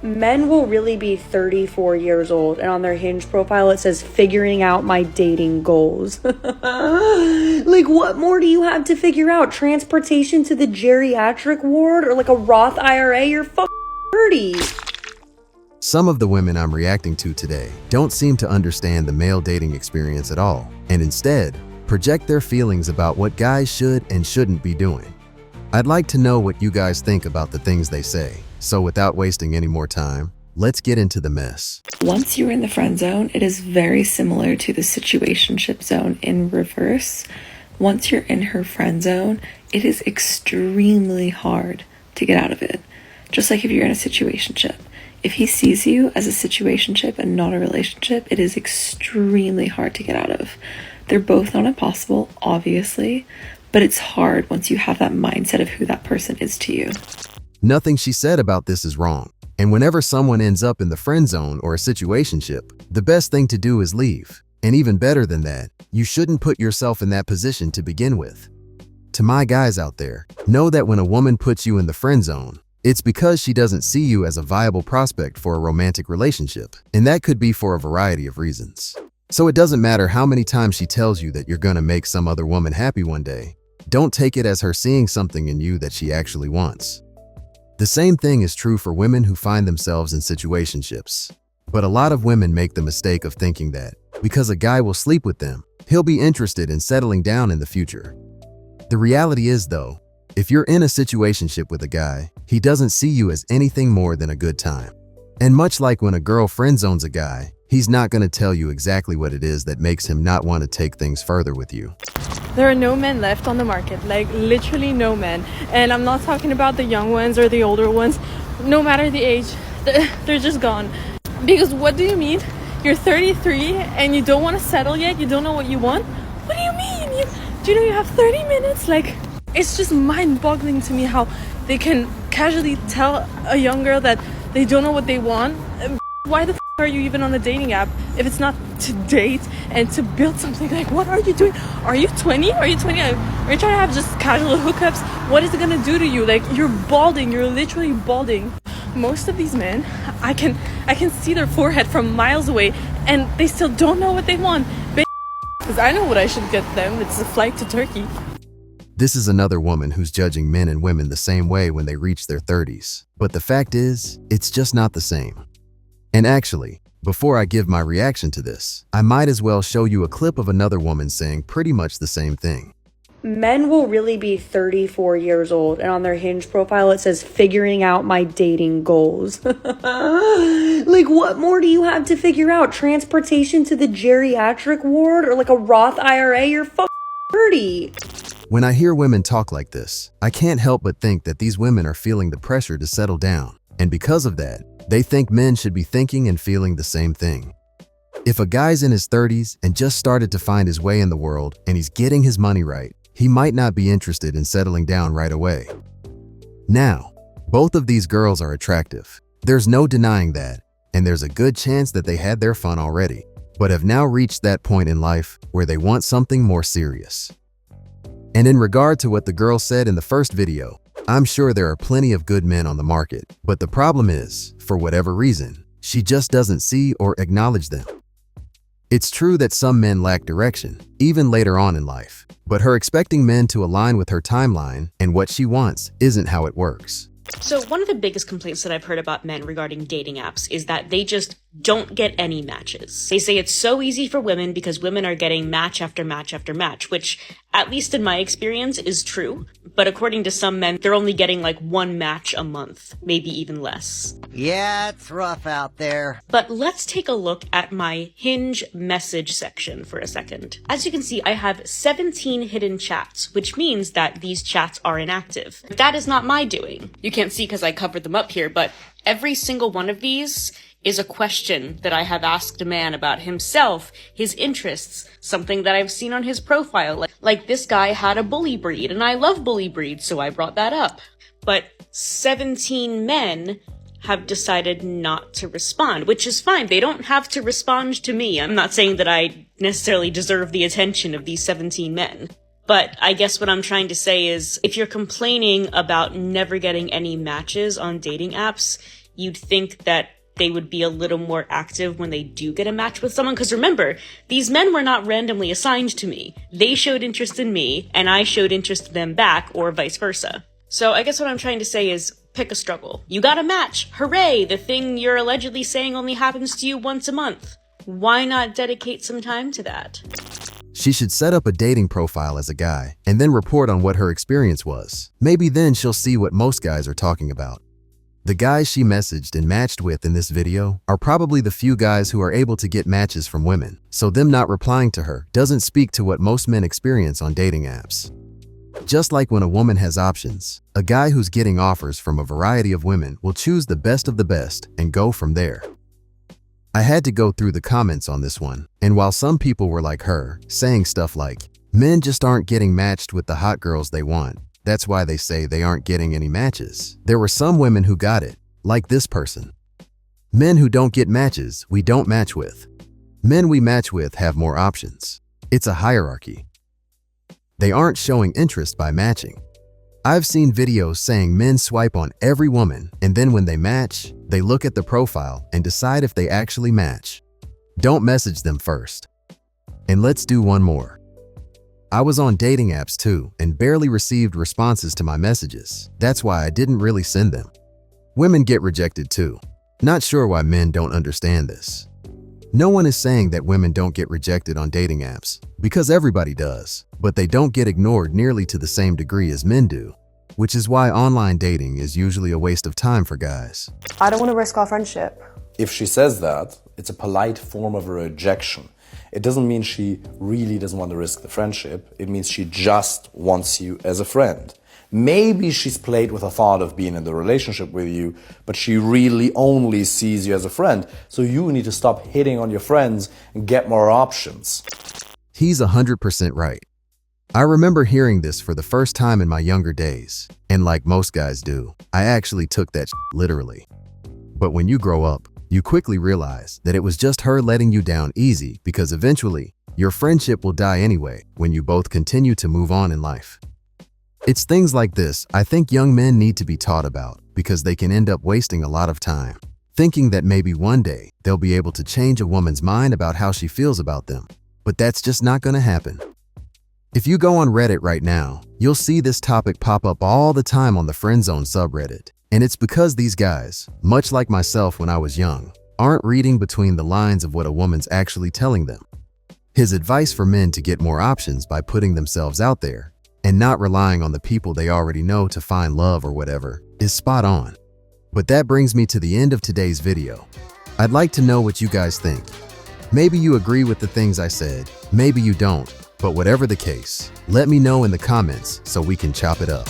Men will really be 34 years old, and on their Hinge profile it says figuring out my dating goals. Like, what more do you have to figure out? Transportation to the geriatric ward or like a Roth IRA? You're fucking 30. Some of the women I'm reacting to today don't seem to understand the male dating experience at all, and instead project their feelings about what guys should and shouldn't be doing. I'd like to know what you guys think about the things they say. So without wasting any more time, let's get into the mess. Once you're in the friend zone, it is very similar to the situationship zone in reverse. Once you're in her friend zone, it is extremely hard to get out of it. Just like if you're in a situationship. If he sees you as a situationship and not a relationship, it is extremely hard to get out of. They're both not impossible, obviously, but it's hard once you have that mindset of who that person is to you. Nothing she said about this is wrong, and whenever someone ends up in the friend zone or a situationship, the best thing to do is leave. And even better than that, you shouldn't put yourself in that position to begin with. To my guys out there, know that when a woman puts you in the friend zone, it's because she doesn't see you as a viable prospect for a romantic relationship, and that could be for a variety of reasons. So it doesn't matter how many times she tells you that you're gonna make some other woman happy one day. Don't take it as her seeing something in you that she actually wants. The same thing is true for women who find themselves in situationships. But a lot of women make the mistake of thinking that because a guy will sleep with them, he'll be interested in settling down in the future. The reality is, though, if you're in a situationship with a guy, he doesn't see you as anything more than a good time. And much like when a girl friend zones a guy, he's not going to tell you exactly what it is that makes him not want to take things further with you. There are no men left on the market, like literally no men. And I'm not talking about the young ones or the older ones. No matter the age, they're just gone. Because what do you mean? You're 33 and you don't want to settle yet? You don't know what you want? What do you mean? Do you know you have 30 minutes? Like, it's just mind-boggling to me how they can casually tell a young girl that they don't know what they want. Why the are you even on a dating app if it's not to date and to build something? Like, what are you doing? Are you 20? Are you 20? Are you trying to have just casual hookups? What is it gonna do to you? Like, you're balding. You're literally balding. Most of these men, I can see their forehead from miles away, and they still don't know what they want. Because I know what I should get them. It's a flight to Turkey. This is another woman who's judging men and women the same way when they reach their 30s. But the fact is, it's just not the same. And actually, before I give my reaction to this, I might as well show you a clip of another woman saying pretty much the same thing. Men will really be 34 years old, and on their Hinge profile it says figuring out my dating goals. Like, what more do you have to figure out? Transportation to the geriatric ward or like a Roth IRA? You're fucking 30. When I hear women talk like this, I can't help but think that these women are feeling the pressure to settle down, and because of that, they think men should be thinking and feeling the same thing. If a guy's in his 30s and just started to find his way in the world and he's getting his money right, he might not be interested in settling down right away. Now, both of these girls are attractive. There's no denying that, and there's a good chance that they had their fun already, but have now reached that point in life where they want something more serious. And in regard to what the girl said in the first video, I'm sure there are plenty of good men on the market, but the problem is, for whatever reason, she just doesn't see or acknowledge them. It's true that some men lack direction, even later on in life, but her expecting men to align with her timeline and what she wants isn't how it works. So one of the biggest complaints that I've heard about men regarding dating apps is that they just don't get any matches. They say it's so easy for women because women are getting match after match after match, which, at least in my experience, is true. But according to some men, they're only getting like one match a month, maybe even less. Yeah, it's rough out there. But let's take a look at my Hinge message section for a second. As you can see, I have 17 hidden chats, which means that these chats are inactive. That is not my doing. You can't see because I covered them up here, but every single one of these is a question that I have asked a man about himself, his interests, something that I've seen on his profile. Like this guy had a bully breed, and I love bully breeds, so I brought that up. But 17 men have decided not to respond, which is fine. They don't have to respond to me. I'm not saying that I necessarily deserve the attention of these 17 men. But I guess what I'm trying to say is, if you're complaining about never getting any matches on dating apps, you'd think that they would be a little more active when they do get a match with someone. Because remember, these men were not randomly assigned to me. They showed interest in me, and I showed interest in them back, or vice versa. So I guess what I'm trying to say is, pick a struggle. You got a match. Hooray! The thing you're allegedly saying only happens to you once a month. Why not dedicate some time to that? She should set up a dating profile as a guy and then report on what her experience was. Maybe then she'll see what most guys are talking about. The guys she messaged and matched with in this video are probably the few guys who are able to get matches from women, so them not replying to her doesn't speak to what most men experience on dating apps. Just like when a woman has options, a guy who's getting offers from a variety of women will choose the best of the best and go from there. I had to go through the comments on this one, and while some people were like her, saying stuff like, men just aren't getting matched with the hot girls they want, that's why they say they aren't getting any matches, there were some women who got it, like this person. Men who don't get matches, we don't match with. Men we match with have more options. It's a hierarchy. They aren't showing interest by matching. I've seen videos saying men swipe on every woman, and then when they match, they look at the profile and decide if they actually match. Don't message them first. And let's do one more. I was on dating apps too and barely received responses to my messages. That's why I didn't really send them. Women get rejected too. Not sure why men don't understand this. No one is saying that women don't get rejected on dating apps, because everybody does, but they don't get ignored nearly to the same degree as men do, which is why online dating is usually a waste of time for guys. I don't want to risk our friendship. If she says that, it's a polite form of a rejection. It doesn't mean she really doesn't want to risk the friendship. It means she just wants you as a friend. Maybe she's played with the thought of being in the relationship with you, but she really only sees you as a friend. So you need to stop hitting on your friends and get more options. He's 100% right. I remember hearing this for the first time in my younger days, and like most guys do, I actually took that literally. But when you grow up, you quickly realize that it was just her letting you down easy, because eventually, your friendship will die anyway when you both continue to move on in life. It's things like this I think young men need to be taught about, because they can end up wasting a lot of time, thinking that maybe one day they'll be able to change a woman's mind about how she feels about them. But that's just not going to happen. If you go on Reddit right now, you'll see this topic pop up all the time on the Friendzone subreddit. And it's because these guys, much like myself when I was young, aren't reading between the lines of what a woman's actually telling them. His advice for men to get more options by putting themselves out there and not relying on the people they already know to find love or whatever is spot on. But that brings me to the end of today's video. I'd like to know what you guys think. Maybe you agree with the things I said, maybe you don't, but whatever the case, let me know in the comments so we can chop it up.